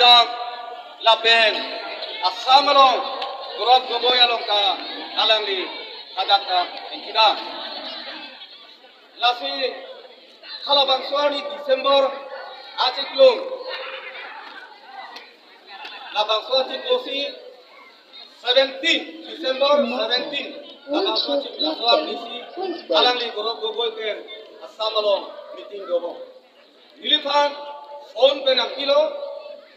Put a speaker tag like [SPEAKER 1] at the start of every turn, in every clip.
[SPEAKER 1] dang lapen asamalong gurab goboyalong ka alangli kadakta enkida lasi halabang suari Desember aciklung labang suari osi 17 Desember 17 labang suari laswar nisi alangli gurab goboy ken asamalong meeting gobo niliphan phone pe nang kilo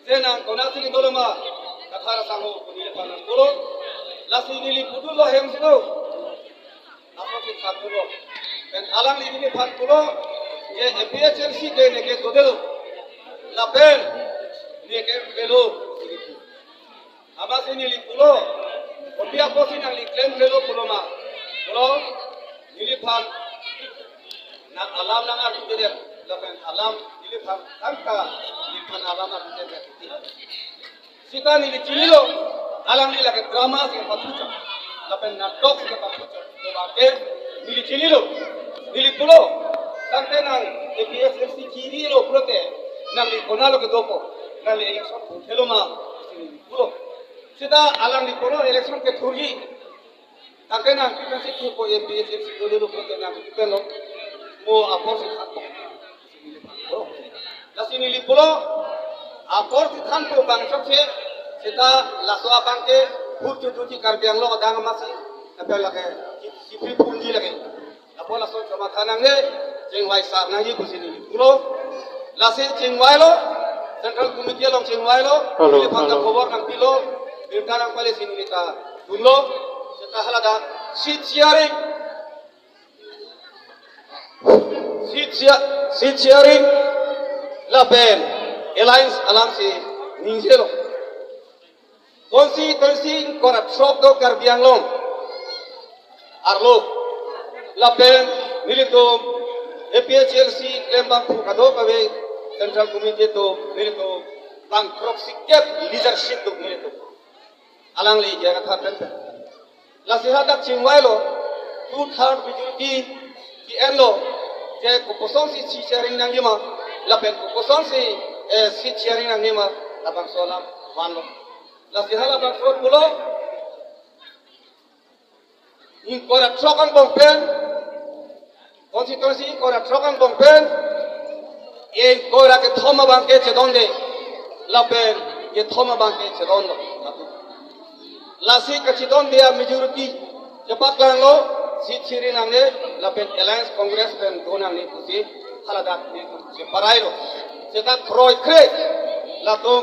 [SPEAKER 1] senang konasi ni doloma kathara sango niliphan nang kolo lasi nili putulo hemsino apa ki khabulo pen alang li niliphan kolo ye APHLC ke neke dodelo lapen neke belo abase nili kolo opia posi nang li claim belo koloma kolo niliphan na alam nangar tudere lapen alam niliphan tangka niliphan alam na tudere sita nili chililo alang nila ke drama se patucha lapen natok se patucha to bake nili chililo nili pulo tante nang APHLC chirilo prote nang li konalo ke dopo nang li election theloma nili pulo sita alang li kono election ke thurgi tante nang kipensi ko APHLC dolo prote nang kipelo mo apor se khatko lasi nili pulo apor se khatko bangsok se sita laswa bangke hutu tuti karbiang lo kadang masih tapi lagi sipi punji lagi apa laso cuma kanang ne jengwai sar nangi kusini pulo lasi jengwai lo central committee lo jengwai lo ini pangkat khobor nang pilo birkanang pale sini kita dulu sita halada seat sharing lapen alliance alam si ninjelo konsi korat shop do karbiang long arlo lapen milito APHLC klembang phukado kabe central committee to milito bang proxy cap leadership to milito alang li jaga thapen la sihada chingwai lo 2/3 majority ki enlo je ko posong si sharing nang yema lapen ko posong si sharing nang yema labang solam wanlo la sihala bang sot pulo in kora trokan bongpen constituency kora trokan bongpen e kora ke thoma bang ke chedonde lapen ye thoma bang ke chedondo la si ka chedon dia majority cepat lang lo si chiri nangne lapen alliance congress pen donang ni kusi halada ni se parailo seta kroi kre la to